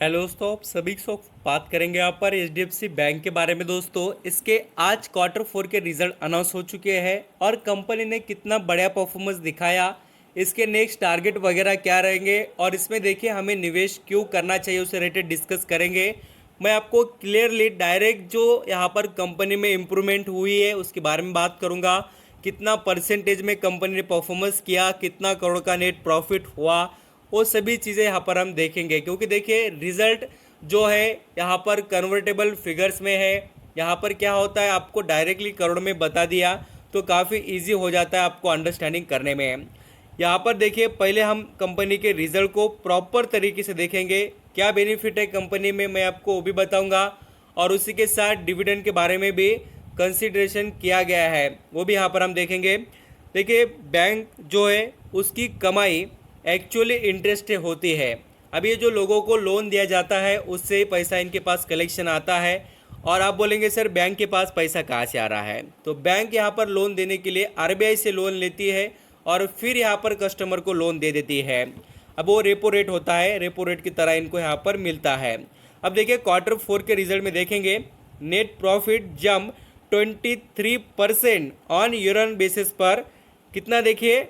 Hello दोस्तों, आप सभी को बात करेंगे यहाँ पर एचडीएफसी बैंक के बारे में। दोस्तों, इसके आज क्वार्टर 4 के रिजल्ट अनाउंस हो चुके हैं और कंपनी ने कितना बढ़िया परफॉर्मेंस दिखाया, इसके नेक्स्ट टारगेट वगैरह क्या रहेंगे और इसमें देखिए हमें निवेश क्यों करना चाहिए उससे रिलेटेड डिस्कस करेंगे। मैं आपको क्लियरली डायरेक्ट जो यहाँ पर कंपनी में इम्प्रूवमेंट हुई है उसके बारे में बात करूँगा। कितना परसेंटेज में कंपनी ने परफॉर्मेंस किया, कितना करोड़ का नेट प्रॉफिट हुआ, वो सभी चीज़ें यहाँ पर हम देखेंगे। क्योंकि देखिए रिजल्ट जो है यहाँ पर कन्वर्टेबल फिगर्स में है। यहाँ पर क्या होता है, आपको डायरेक्टली करोड़ में बता दिया तो काफ़ी इजी हो जाता है आपको अंडरस्टैंडिंग करने में। यहाँ पर देखिए पहले हम कंपनी के रिजल्ट को प्रॉपर तरीके से देखेंगे। क्या बेनिफिट है कंपनी में मैं आपको वो भी बताऊँगा और उसी के साथ डिविडेंड के बारे में भी कंसिडरेशन किया गया है, वो भी यहाँ पर हम देखेंगे। देखिए बैंक जो है उसकी कमाई एक्चुअली इंटरेस्ट होती है। अब ये जो लोगों को लोन दिया जाता है उससे ही पैसा इनके पास कलेक्शन आता है। और आप बोलेंगे सर बैंक के पास पैसा कहाँ से आ रहा है, तो बैंक यहाँ पर लोन देने के लिए आरबीआई से लोन लेती है और फिर यहाँ पर कस्टमर को लोन दे देती है। अब वो रेपो रेट होता है, रेपो रेट की तरह इनको यहाँ पर मिलता है। अब देखिए क्वार्टर 4 के रिजल्ट में देखेंगे, नेट प्रॉफिट जम 23% ऑन ईयर ऑन बेसिस पर। कितना देखिए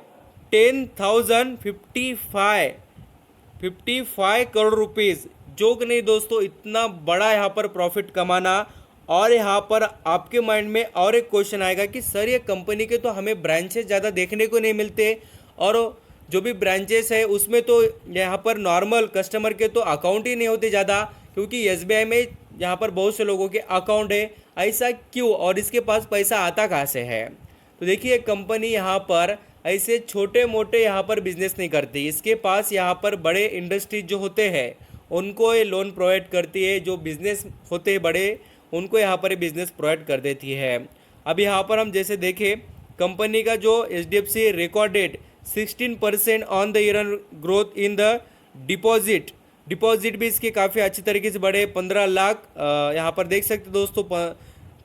10,055 करोड़ रुपीज़, जो कि नहीं दोस्तों इतना बड़ा यहाँ पर प्रॉफिट कमाना। और यहाँ पर आपके माइंड में और एक क्वेश्चन आएगा कि सर ये कंपनी के तो हमें ब्रांचेस ज़्यादा देखने को नहीं मिलते और जो भी ब्रांचेस है उसमें तो यहाँ पर नॉर्मल कस्टमर के तो अकाउंट ही नहीं होते ज़्यादा, क्योंकि एसबीआई में यहाँ पर बहुत से लोगों के अकाउंट है। ऐसा क्यों और इसके पास पैसा आता कहाँ से है? तो देखिए कंपनी यहाँ पर ऐसे छोटे मोटे यहाँ पर बिजनेस नहीं करती, इसके पास यहाँ पर बड़े इंडस्ट्रीज जो होते हैं उनको ये लोन प्रोवाइड करती है। जो बिजनेस होते हैं बड़े उनको यहाँ पर बिजनेस प्रोवाइड कर देती है। अब यहाँ पर हम जैसे देखें कंपनी का जो HDFC recorded 16% on the year growth in the deposit भी इसके काफ़ी अच्छी तरीके से बढ़े। 15 लाख यहाँ पर देख सकते दोस्तों,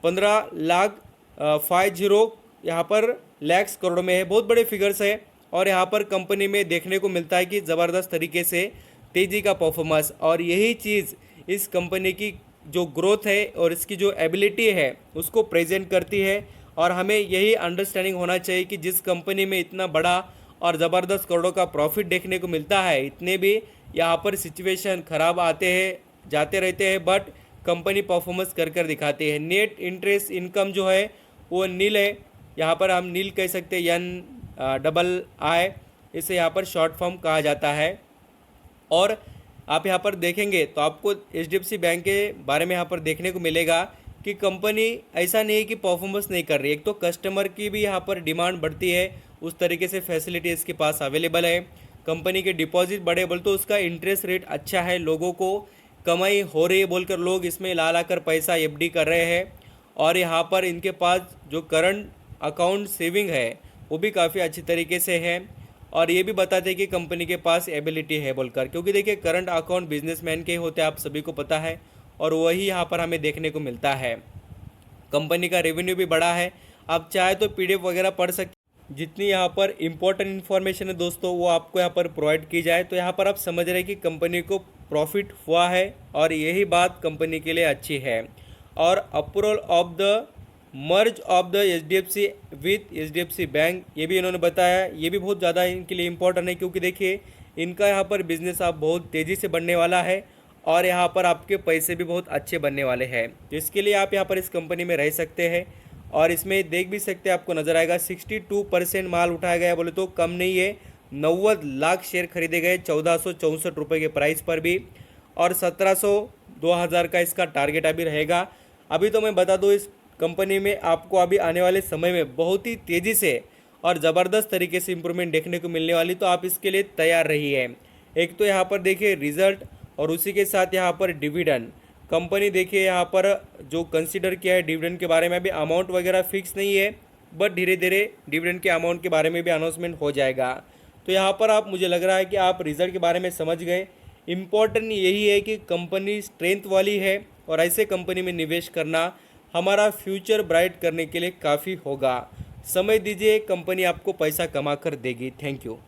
15 लाख 50 यहाँ पर लैक्स करोड़ में है, बहुत बड़े फिगर्स है। और यहाँ पर कंपनी में देखने को मिलता है कि ज़बरदस्त तरीके से तेज़ी का परफॉर्मेंस, और यही चीज़ इस कंपनी की जो ग्रोथ है और इसकी जो एबिलिटी है उसको प्रेजेंट करती है। और हमें यही अंडरस्टैंडिंग होना चाहिए कि जिस कंपनी में इतना बड़ा और ज़बरदस्त करोड़ों का प्रॉफिट देखने को मिलता है, इतने भी यहाँ पर सिचुएशन ख़राब आते हैं जाते रहते हैं, बट कंपनी परफॉर्मेंस कर दिखाती है। नेट इंटरेस्ट इनकम जो है वो नील है, यहाँ पर हम नील कह सकते हैं, NII, इसे यहाँ पर शॉर्ट फॉर्म कहा जाता है। और आप यहाँ पर देखेंगे तो आपको एचडीएफसी बैंक के बारे में यहाँ पर देखने को मिलेगा कि कंपनी ऐसा नहीं है कि परफॉर्मेंस नहीं कर रही है। एक तो कस्टमर की भी यहाँ पर डिमांड बढ़ती है, उस तरीके से फैसिलिटी इसके पास अवेलेबल है। कंपनी के डिपॉजिट बढ़े बोल तो उसका इंटरेस्ट रेट अच्छा है, लोगों को कमाई हो रही है बोलकर लोग इसमें ला कर पैसा एफडी कर रहे हैं। और यहाँ पर इनके पास जो करंट अकाउंट सेविंग है वो भी काफ़ी अच्छी तरीके से है। और ये भी बताते हैं कि कंपनी के पास एबिलिटी है बोलकर, क्योंकि देखिए करंट अकाउंट बिजनेसमैन के होते हैं, आप सभी को पता है, और वही यहाँ पर हमें देखने को मिलता है। कंपनी का रेवेन्यू भी बड़ा है, आप चाहे तो पीडीएफ वगैरह पढ़ सकते। जितनी यहाँ पर इंपॉर्टेंट इन्फॉर्मेशन है दोस्तों वो आपको यहाँ पर प्रोवाइड की जाए तो यहाँ पर आप समझ रहे हैं कि कंपनी को प्रॉफिट हुआ है और यही बात कंपनी के लिए अच्छी है। और approval of the merge of the HDFC with HDFC bank, ये भी इन्होंने बताया, ये भी बहुत ज़्यादा इनके लिए इम्पोर्टेंट है, क्योंकि देखिए इनका यहाँ पर बिजनेस आप बहुत तेज़ी से बढ़ने वाला है और यहाँ पर आपके पैसे भी बहुत अच्छे बनने वाले हैं। तो इसके लिए आप यहाँ पर इस कंपनी में रह सकते हैं। और इसमें देख भी सकते हैं, आपको नज़र आएगा 62% माल उठाया गया बोले तो कम नहीं है। 90 लाख शेयर खरीदे गए 1464 रुपये के प्राइस पर भी, और 1700-2000 का इसका टारगेट अभी रहेगा। अभी तो मैं बता दूँ इस कंपनी में आपको अभी आने वाले समय में बहुत ही तेज़ी से और ज़बरदस्त तरीके से इम्प्रूवमेंट देखने को मिलने वाली, तो आप इसके लिए तैयार रहिए। एक तो यहाँ पर देखिए रिजल्ट और उसी के साथ यहाँ पर डिविडेंड। कंपनी देखिए यहाँ पर जो कंसीडर किया है डिविडेंड के बारे में, अभी अमाउंट वगैरह फिक्स नहीं है, बट धीरे धीरे डिविडेंड के अमाउंट के बारे में भी अनाउंसमेंट हो जाएगा। तो यहाँ पर आप, मुझे लग रहा है कि आप रिजल्ट के बारे में समझ गए। इम्पॉर्टेंट यही है कि कंपनी स्ट्रेंथ वाली है और ऐसे कंपनी में निवेश करना हमारा फ्यूचर ब्राइट करने के लिए काफ़ी होगा। समय दीजिए, कंपनी आपको पैसा कमा कर देगी। Thank you.